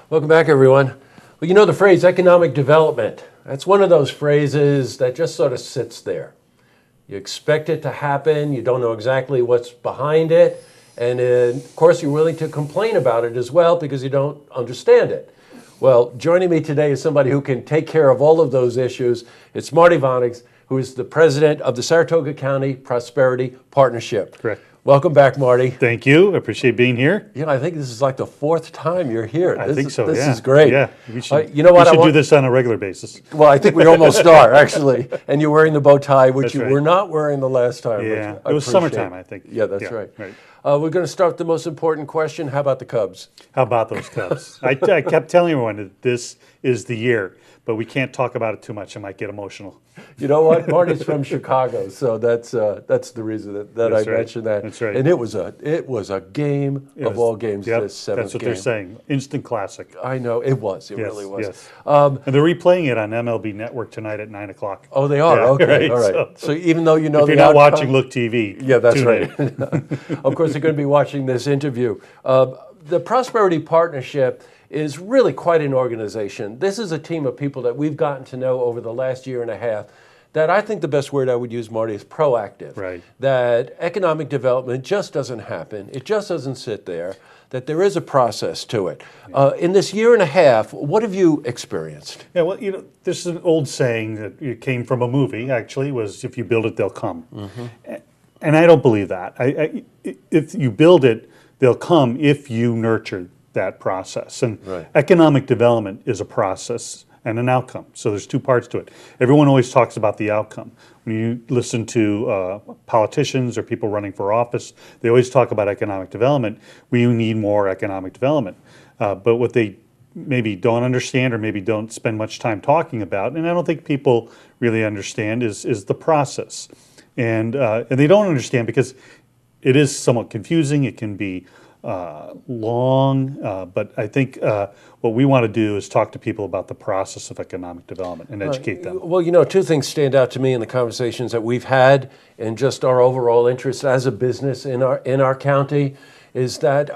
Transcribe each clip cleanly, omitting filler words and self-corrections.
Welcome back, everyone. Well, you know the phrase economic development. That's one of those phrases that just sort of sits there. You expect it to happen, you don't know exactly what's behind it, and of course you're willing to complain about it as well because you don't understand it. Well, joining me today is somebody who can take care of all of those issues. It's Marty Vanags, who is the president of the Saratoga County Prosperity Partnership. Correct. Welcome back, Marty. Thank you. I appreciate being here. Yeah, I think this is like the fourth time you're here. I think so. This is great. Yeah, we should, you know what? we should do this on a regular basis. Well, I think we almost are, actually. And you're wearing the bow tie, which That's you right. were not wearing the last time. Yeah, I it was summertime, I think. Yeah, that's right. Right. We're going to start with the most important question. How about the Cubs? How about those Cubs? I kept telling everyone that this is the year, but we can't talk about it too much. I might get emotional. You know what? Marty's from Chicago, so that's the reason that I mentioned that. That's right. And it was a game of all games. Yep, this seventh that's what game. they're saying. Instant classic. I know it was. It really was. Yes. And they're replaying it on MLB Network tonight at 9 o'clock. Oh, they are. Yeah, okay, right, all right. So even though you know if the you're not outcome, watching, look TV. Yeah, that's Tune right. in. Of course, you're going to be watching this interview. The Prosperity Partnership is really quite an organization. This is a team of people that we've gotten to know over the last year and a half that I think the best word I would use, Marty, is proactive. Right. That economic development just doesn't happen. It just doesn't sit there. That there is a process to it. In this year and a half, what have you experienced? Yeah, well, this is an old saying that it came from a movie, actually, was if you build it, they'll come. Mm-hmm. And I don't believe that. If you build it, they'll come if you nurture that process. And right. Economic development is a process and an outcome. So there's two parts to it. Everyone always talks about the outcome. When you listen to politicians or people running for office, they always talk about economic development. We need more economic development. But what they maybe don't understand or maybe don't spend much time talking about, and I don't think people really understand, is the process. And they don't understand because it is somewhat confusing. It can be long, but I think what we want to do is talk to people about the process of economic development and educate them. Well, two things stand out to me in the conversations that we've had and just our overall interest as a business in our county is that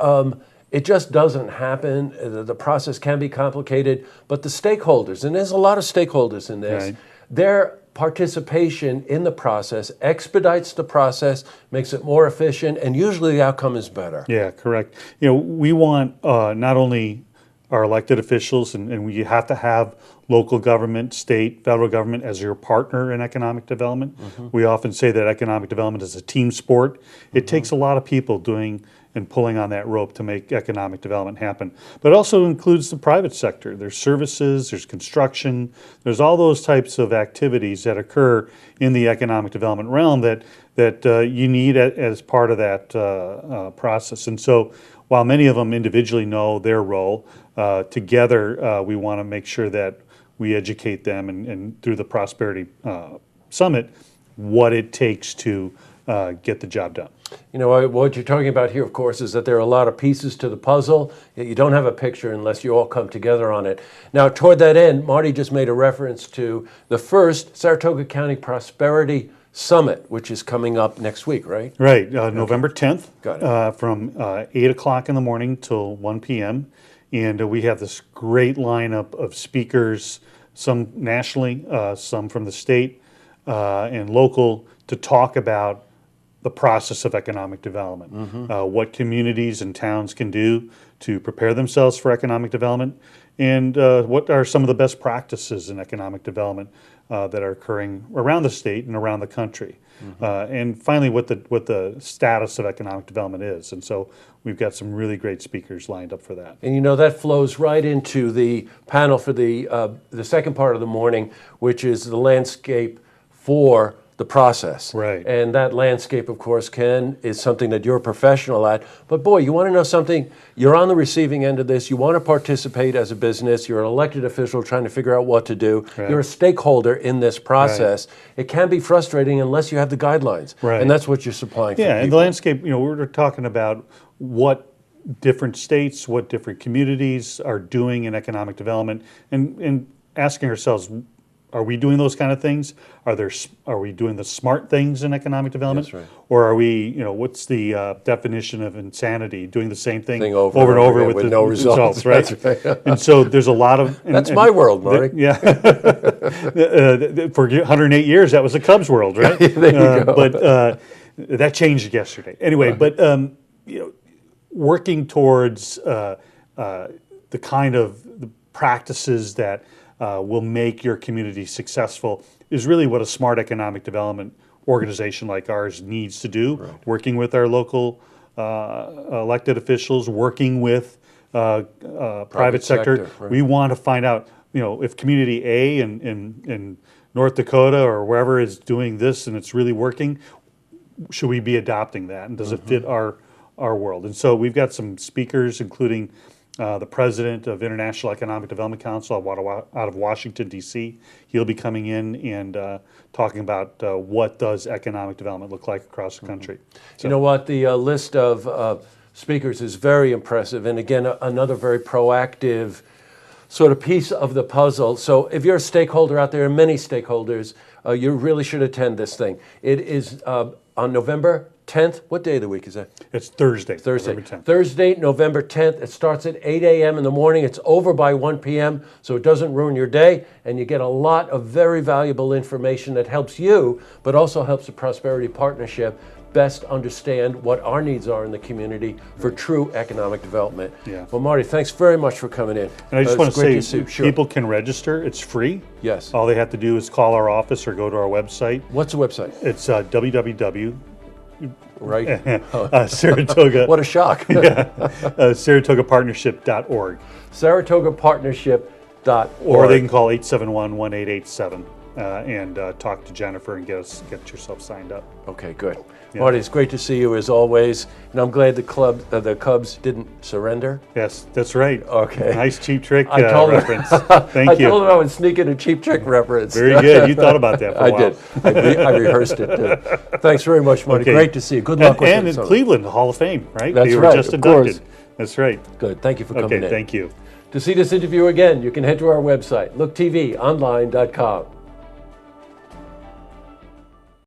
it just doesn't happen. The process can be complicated, but the stakeholders, and there's a lot of stakeholders in this, Right. their participation in the process expedites the process, makes it more efficient, and usually the outcome is better. Yeah, correct. We want not only our elected officials, and we have to have local government, state, federal government as your partner in economic development. Mm-hmm. We often say that economic development is a team sport. It takes a lot of people doing and pulling on that rope to make economic development happen. But it also includes the private sector. There's services, there's construction, there's all those types of activities that occur in the economic development realm that you need as part of that process. And so while many of them individually know their role, together we want to make sure that we educate them and through the Prosperity Summit what it takes to get the job done. What you're talking about here, of course, is that there are a lot of pieces to the puzzle. You don't have a picture unless you all come together on it. Now, toward that end, Marty just made a reference to the first Saratoga County Prosperity Summit, which is coming up next week, right? Right, November 10th. Got it. From 8 o'clock in the morning till 1 p.m. And we have this great lineup of speakers, some nationally, some from the state and local, to talk about the process of economic development, what communities and towns can do to prepare themselves for economic development, and what are some of the best practices in economic development that are occurring around the state and around the country. And finally, what the status of economic development is. And so we've got some really great speakers lined up for that. And that flows right into the panel for the second part of the morning, which is the landscape for the process. Right. And that landscape, of course, is something that you're a professional at. But boy, you want to know something? You're on the receiving end of this. You want to participate as a business. You're an elected official trying to figure out what to do. Right. You're a stakeholder in this process. Right. It can be frustrating unless you have the guidelines. Right. And that's what you're supplying for people. Yeah, and the landscape, we're talking about what different states, what different communities are doing in economic development, and asking ourselves, are we doing those kind of things? Are we doing the smart things in economic development? That's right. Or are we, what's the definition of insanity? Doing the same thing Over and over with the no results. right? That's right. And so there's a lot of... That's my world, Marty. Yeah. For 108 years, that was the Cubs world, right? There you go. But that changed yesterday. Anyway, but working towards the kind of the practices that will make your community successful is really what a smart economic development organization like ours needs to do. Right. Working with our local elected officials, working with private sector. Right. We want to find out, if community A in North Dakota or wherever is doing this and it's really working, should we be adopting that? And does it fit our world? And so we've got some speakers, including the president of International Economic Development Council out of Washington, D.C. He'll be coming in and talking about what does economic development look like across the country. So, you know what? The list of speakers is very impressive. And again, another very proactive sort of piece of the puzzle. So if you're a stakeholder out there, and many stakeholders, you really should attend this thing. It is on November 10th. What day of the week is that? It's Thursday. November 10th. Thursday, November 10th. It starts at 8 a.m. in the morning. It's over by 1 p.m., so it doesn't ruin your day, and you get a lot of very valuable information that helps you, but also helps the Prosperity Partnership best understand what our needs are in the community for true economic development. Yeah. Well, Marty, thanks very much for coming in. And I just want to say, people can register. It's free. Yes. All they have to do is call our office or go to our website. What's the website? It's www. Right. Saratoga. What a shock. SaratogaPartnership.org. SaratogaPartnership.org. Or they can call 871-1887 and talk to Jennifer and get yourself signed up. Okay, good. Yeah. Marty, it's great to see you as always, and I'm glad the Cubs didn't surrender. Yes, that's right. Okay. Nice Cheap Trick reference. Thank you. I told him I would sneak in a Cheap Trick reference. Very good. You thought about that for a while. I did. I rehearsed it too. Thanks very much, Marty. Okay. Great to see you. Good luck with it. And in Cleveland, the Hall of Fame, right? That's you right. were just inducted. That's right. Good. Thank you for coming in. Okay, thank you. To see this interview again, you can head to our website, looktvonline.com.